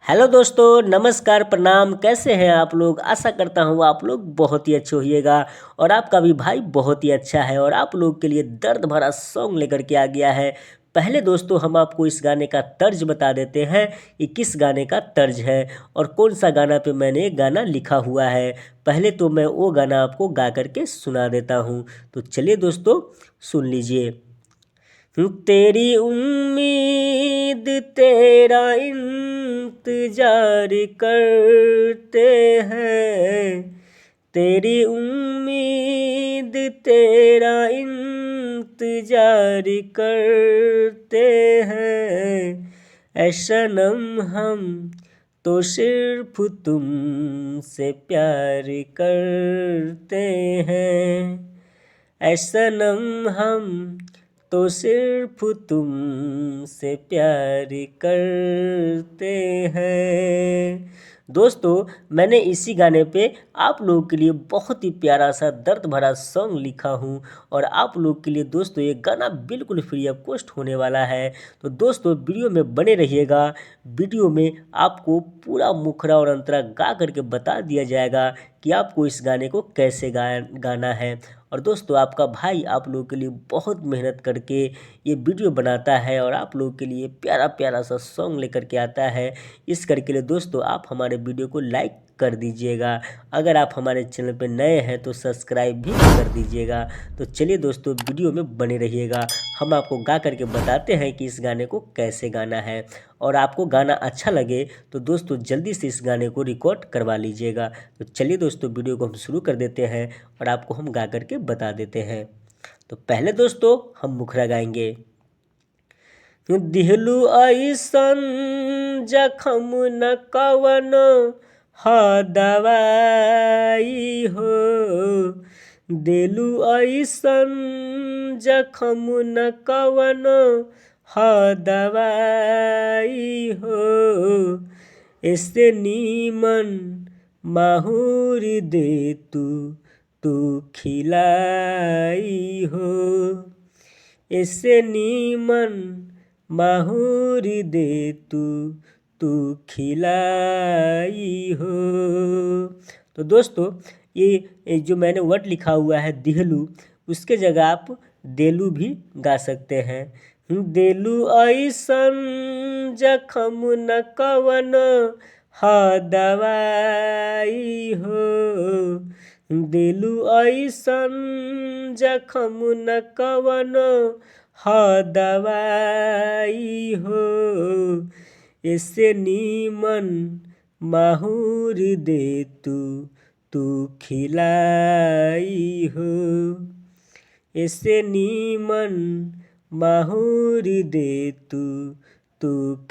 Hello दोस्तों, नमस्कार, प्रणाम। कैसे हैं आप लोग? आशा करता हूँ आप लोग बहुत ही अच्छे होइएगा। और आपका भी भाई बहुत ही अच्छा है और आप लोग के लिए दर्द भरा सॉन्ग लेकर के आ गया है। पहले दोस्तों हम आपको इस गाने का तर्ज बता देते हैं कि किस गाने का तर्ज है और कौन सा गाना पे मैंने गाना लिखा हुआ है। पहले तो मैं वो गाना आपको गा करके सुना देता हूँ। तो चलिए दोस्तों, सुन लीजिए। तेरी उम्मीद तेरा इंतजार करते हैं। तेरी उम्मीद तेरा इंतजार करते हैं। ऐ सनम हम तो सिर्फ तुमसे प्यार करते हैं। ऐ सनम हम तो सिर्फ तुमसे प्यार करते हैं। दोस्तों, मैंने इसी गाने पे आप लोगों के लिए बहुत ही प्यारा सा दर्द भरा सॉन्ग लिखा हूँ और आप लोग के लिए दोस्तों ये गाना बिल्कुल फ्री ऑफ कॉस्ट होने वाला है। तो दोस्तों वीडियो में बने रहिएगा। वीडियो में आपको पूरा मुखड़ा और अंतरा गा करके बता दिया जाएगा कि आपको इस गाने को कैसे गाना है। और दोस्तों आपका भाई आप लोगों के लिए बहुत मेहनत करके ये वीडियो बनाता है और आप लोगों के लिए प्यारा प्यारा सा सॉन्ग लेकर के आता है। इस करके लिए दोस्तों आप हमारे वीडियो को लाइक कर दीजिएगा। अगर आप हमारे चैनल पर नए हैं तो सब्सक्राइब भी कर दीजिएगा। तो चलिए दोस्तों वीडियो में बने रहिएगा। हम आपको गा करके बताते हैं कि इस गाने को कैसे गाना है। और आपको गाना अच्छा लगे तो दोस्तों जल्दी से इस गाने को रिकॉर्ड करवा लीजिएगा। तो चलिए दोस्तों वीडियो को हम शुरू कर देते हैं और आपको हम गा करके बता देते हैं। तो पहले दोस्तों हम मुखड़ा गाएंगे। दिहलू ऐसन जखम न कवन हा दवाई हो। दिलू ऐसन जखम न कवन हा दवाई हो। ऐसे नीमन माहूर दे तू खिलाई हो। ऐसे नीमन माहूर दे तू खिलाई हो। तो दोस्तों ये जो मैंने वर्ड लिखा हुआ है दिहलू, उसके जगह आप देलू भी गा सकते हैं। देलू ऐसन जखम न कवन हा दवाई हो। दिलू ऐसन जखम न कवन हा दवाई हो। ऐसे नीमन माहूर दे तू खिलाई हो। ऐसे नीमन माहूर दे तू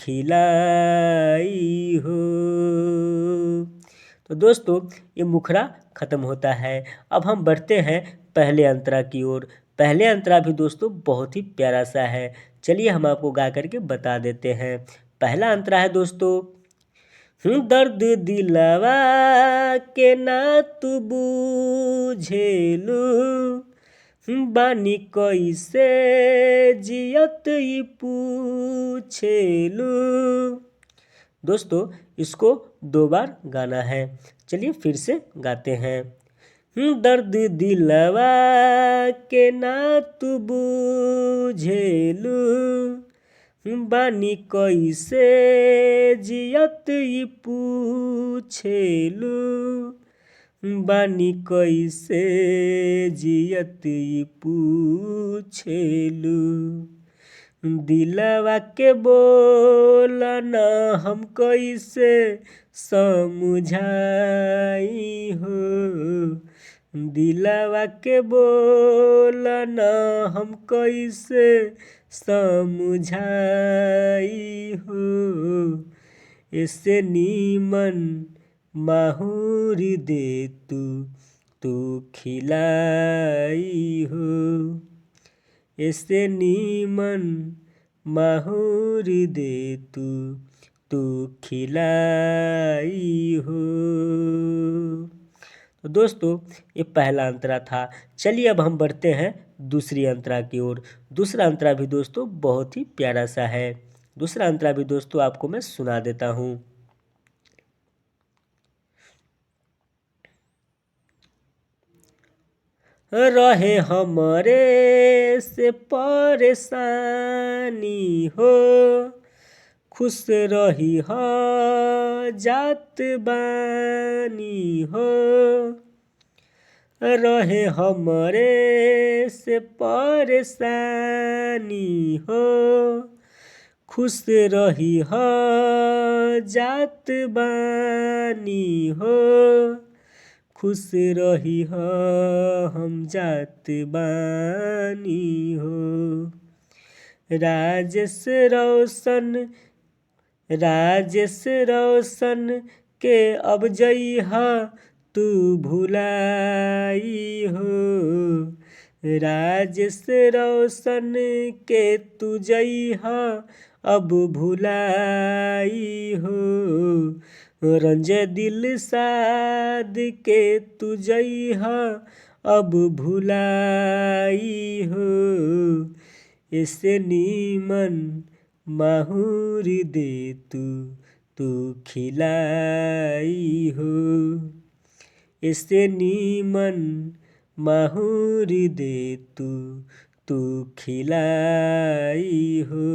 खिलाई हो। तो दोस्तों ये मुखड़ा ख़त्म होता है। अब हम बढ़ते हैं पहले अंतरा की ओर। पहले अंतरा भी दोस्तों बहुत ही प्यारा सा है। चलिए हम आपको गा करके बता देते हैं। पहला अंतरा है दोस्तों। दर्द दिलवा के ना तू बूझेलू। बानी कैसे जियत ई पूछेलू। दोस्तों इसको 2 बार गाना है। चलिए फिर से गाते हैं। दर्द दिलवा के ना तू बूझेलू। बानी कैसे जियत ई पूछेलू। बानी कैसे जियत ई पूछेलू। दिलवा के बोलना हम कैसे समझाई हो। दिलवा के बोलना हम कैसे समझाई हो। ऐसे नीमन माहूर दे तू खिलाई हो। ऐसे नीमन माहूर दे तू खिलाई हो। तो दोस्तों ये पहला अंतरा था। चलिए अब हम बढ़ते हैं दूसरी अंतरा की ओर। दूसरा अंतरा भी दोस्तों बहुत ही प्यारा सा है। दूसरा अंतरा भी दोस्तों आपको मैं सुना देता हूँ। रहे हमरे से परेशानी हो, खुश रही हो जात बानी हो। रहे हमरे से परेशानी हो, खुश रही हो जात बानी हो। खुश रही हो हम जात बानी हो। राजेश रोशन के अब जइहा तू भुलाई हो। राजेश रोशन के तू जइहा अब भुलाई हो। रंजे दिलशाद के तू जइहा अब भुलाई हो। ऐसे नीमन माहुर दे तू खिलाई हो। ऐसे नीमन माहुर दे तू खिलाई हो।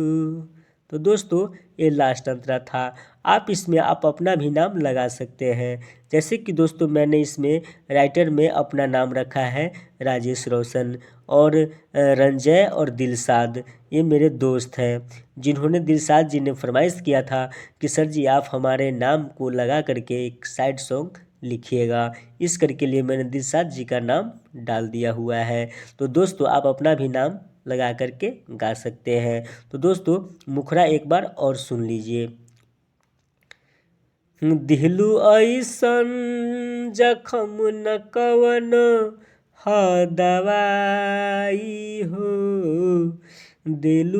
तो दोस्तों ये लास्ट अंतरा था। आप इसमें आप अपना भी नाम लगा सकते हैं। जैसे कि दोस्तों मैंने इसमें राइटर में अपना नाम रखा है राजेश रोशन, और रंजय और दिलशाद ये मेरे दोस्त हैं, जिन्होंने दिलशाद जी ने फरमाइश किया था कि सर जी आप हमारे नाम को लगा करके एक साइड सॉन्ग लिखिएगा। इस करके लिए मैंने दिलशाद जी का नाम डाल दिया हुआ है। तो दोस्तों आप अपना भी नाम लगा करके गा सकते हैं। तो दोस्तों मुखड़ा एक बार और सुन लीजिए। दिहलू ऐसन जखम न कवन ह दवाई हो, दिलू